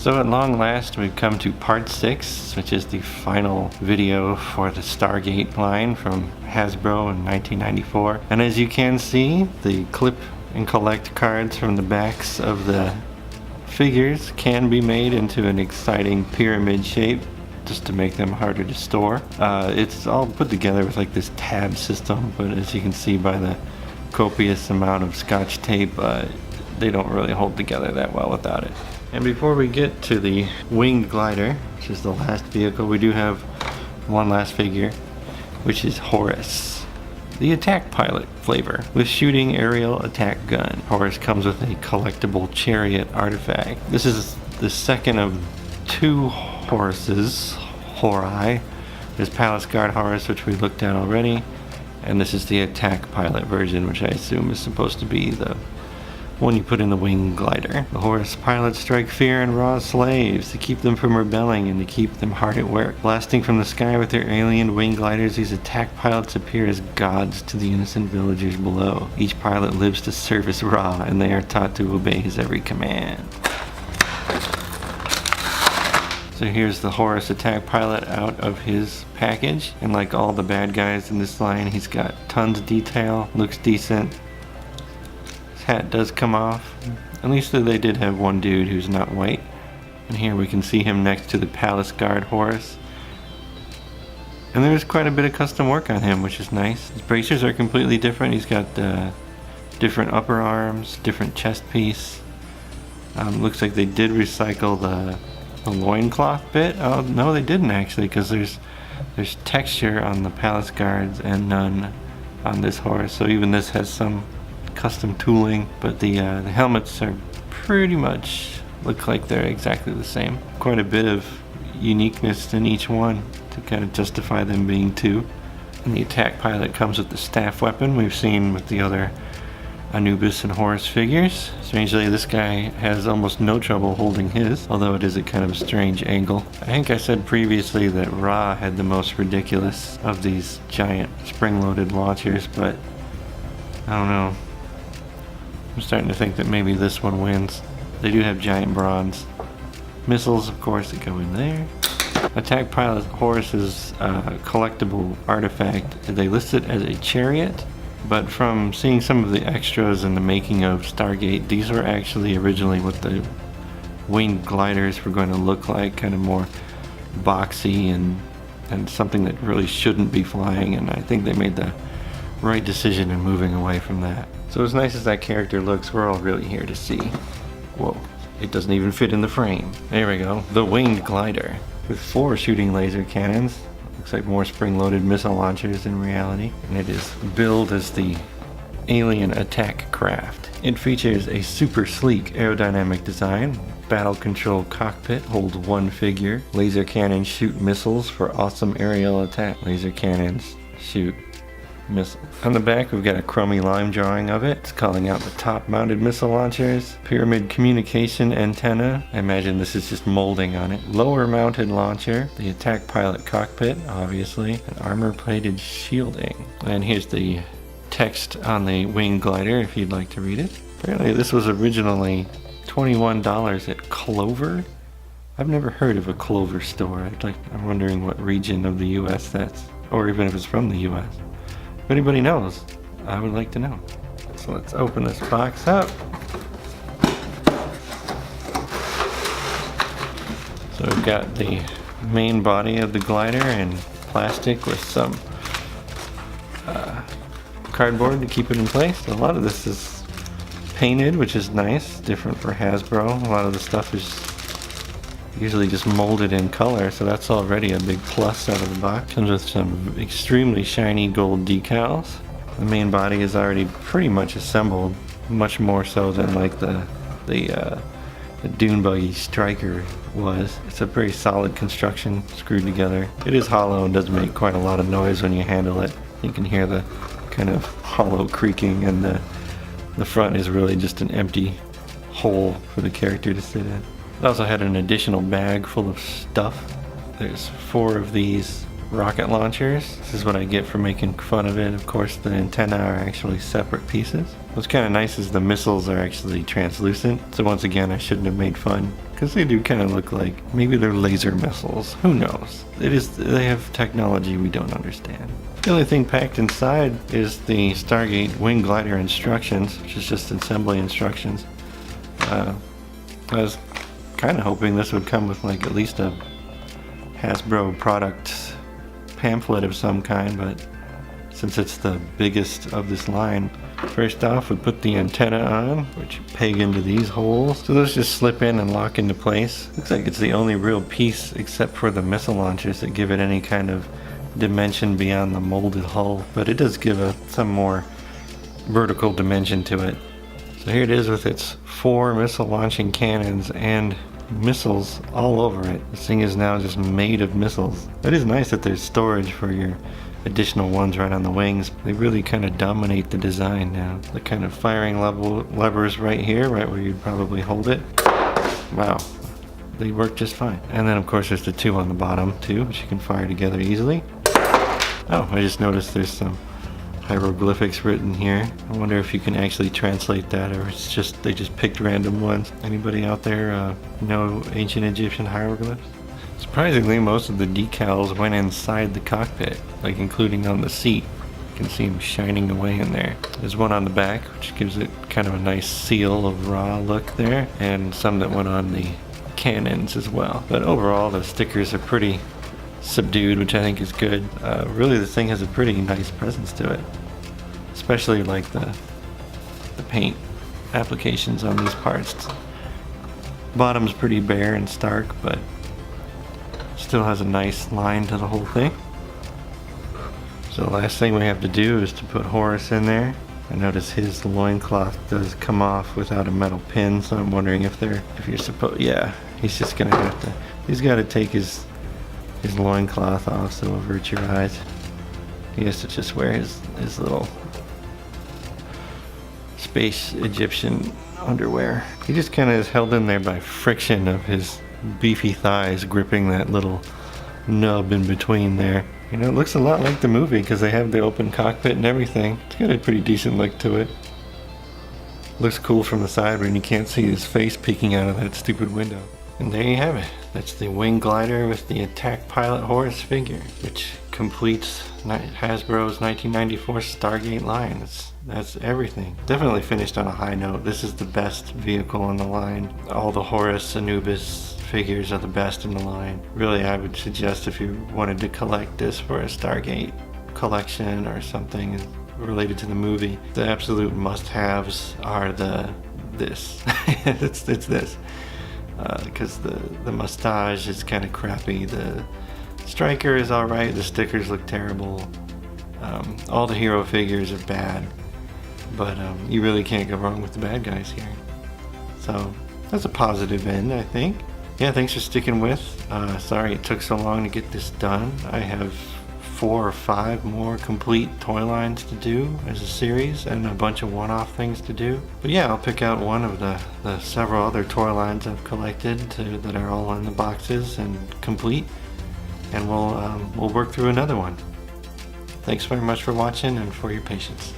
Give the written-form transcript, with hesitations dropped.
So at long last, we've come to part 6, which is the final video for the Stargate line from Hasbro in 1994. And as you can see, the clip and collect cards from the backs of the figures can be made into an exciting pyramid shape, just to make them harder to store. It's all put together with like this tab system, but as you can see by the copious amount of scotch tape, they don't really hold together that well without it. And before we get to the winged glider, which is the last vehicle, we do have one last figure, which is Horus, the attack pilot flavor, with shooting aerial attack gun. Horus comes with a collectible chariot artifact. This is the second of two Horuses, Hori. There's Palace Guard Horus, which we looked at already, and this is the attack pilot version, which I assume is supposed to be the one you put in the winged glider. The Horus pilots strike fear in raw slaves to keep them from rebelling and to keep them hard at work. Blasting from the sky with their alien winged gliders, these attack pilots appear as gods to the innocent villagers below. Each pilot lives to service Ra, and they are taught to obey his every command. So here's the Horus attack pilot out of his package, and like all the bad guys in this line, he's got tons of detail, looks decent. His hat does come off. At least they did have one dude who's not white. And here we can see him next to the Palace Guard Horus. And there's quite a bit of custom work on him, which is nice. His bracers are completely different. He's got different upper arms, different chest piece. Looks like they did recycle the loincloth bit. Oh no, they didn't actually, because there's texture on the Palace Guards and none on this Horus. So even this has some custom tooling, but the helmets are pretty much look like they're exactly the same. Quite a bit of uniqueness in each one to kind of justify them being two. And the attack pilot comes with the staff weapon we've seen with the other Anubis and Horus figures. Strangely, this guy has almost no trouble holding his, although it is a kind of strange angle. I think I said previously that Ra had the most ridiculous of these giant spring-loaded launchers, but I don't know. I'm starting to think that maybe this one wins. They do have giant bronze missiles, of course, that go in there. Attack pilot Horus's collectible artifact, they list it as a chariot. But from seeing some of the extras in the making of Stargate, these were actually originally what the winged gliders were going to look like, kind of more boxy and something that really shouldn't be flying, and I think they made the right decision in moving away from that. So as nice as that character looks, we're all really here to see. Whoa, it doesn't even fit in the frame. There we go, the winged glider with 4 shooting laser cannons. Looks like more spring-loaded missile launchers in reality, and it is billed as the alien attack craft. It features a super sleek aerodynamic design. Battle control cockpit holds 1 figure. Laser cannons shoot missiles for awesome aerial attack. Laser cannons shoot missile. On the back we've got a crummy lime drawing of it. It's calling out the top mounted missile launchers. Pyramid communication antenna. I imagine this is just molding on it. Lower mounted launcher. The attack pilot cockpit, obviously. And armor plated shielding. And here's the text on the winged glider if you'd like to read it. Apparently this was originally $21 at Clover. I've never heard of a Clover store. I'm wondering what region of the US that's, or even if it's from the US. If anybody knows, I would like to know. So let's open this box up. So we've got the main body of the glider in plastic with some cardboard to keep it in place. A lot of this is painted, which is nice, different for Hasbro. A lot of the stuff is usually just molded in color, so that's already a big plus out of the box. Comes with some extremely shiny gold decals. The main body is already pretty much assembled, much more so than like the Dune Buggy Striker was. It's a very solid construction, screwed together. It is hollow and does make quite a lot of noise when you handle it. You can hear the kind of hollow creaking, and the front is really just an empty hole for the character to sit in. It also had an additional bag full of stuff. There's 4 of these rocket launchers. This is what I get for making fun of it. Of course, the antenna are actually separate pieces. What's kind of nice is the missiles are actually translucent. So once again, I shouldn't have made fun, because they do kind of look like maybe they're laser missiles. Who knows? They have technology we don't understand. The only thing packed inside is the Stargate wing glider instructions, which is just assembly instructions. I was kind of hoping this would come with like at least a Hasbro product pamphlet of some kind, but since it's the biggest of this line, first off we put the antenna on, which you peg into these holes. So those just slip in and lock into place. Looks like it's the only real piece except for the missile launchers that give it any kind of dimension beyond the molded hull, but it does give some more vertical dimension to it. So here it is with its 4 missile launching cannons and missiles all over it. This thing is now just made of missiles. It is nice that there's storage for your additional ones right on the wings. They really kind of dominate the design now. The kind of firing levers right here, right where you'd probably hold it. Wow, they work just fine. And then of course there's the 2 on the bottom too, which you can fire together easily. Oh, I just noticed there's some hieroglyphics written here. I wonder if you can actually translate that, or it's just they just picked random ones. Anybody out there know ancient Egyptian hieroglyphs? Surprisingly, most of the decals went inside the cockpit, like including on the seat. You can see them shining away in there. There's one on the back, which gives it kind of a nice seal of raw look there, and some that went on the cannons as well. But overall, the stickers are pretty subdued, which I think is good. Really, this thing has a pretty nice presence to it, especially like the paint applications on these parts. Bottom's pretty bare and stark, but still has a nice line to the whole thing. So the last thing we have to do is to put Horus in there. I notice his loincloth does come off without a metal pin, so I'm wondering if you're supposed, yeah, he's just gonna have to, he's got to take his loincloth off, so avert your eyes. He has to just wear his little space Egyptian underwear. He just kind of is held in there by friction of his beefy thighs gripping that little nub in between there. You know, it looks a lot like the movie because they have the open cockpit and everything. It's got a pretty decent look to it. Looks cool from the side when you can't see his face peeking out of that stupid window. And there you have it. That's the wing glider with the attack pilot Horus figure, which completes Hasbro's 1994 Stargate line. That's everything. Definitely finished on a high note. This is the best vehicle in the line. All the Horus Anubis figures are the best in the line. Really, I would suggest if you wanted to collect this for a Stargate collection or something related to the movie, the absolute must-haves are this. it's this. Because the mustache is kind of crappy, the striker is alright, the stickers look terrible, all the hero figures are bad, but you really can't go wrong with the bad guys here. So that's a positive end, I think. Yeah, thanks for sticking with. Sorry it took so long to get this done. I have 4 or 5 more complete toy lines to do as a series and a bunch of one-off things to do. But yeah, I'll pick out one of the several other toy lines I've collected that are all in the boxes and complete, and we'll work through another one. Thanks very much for watching and for your patience.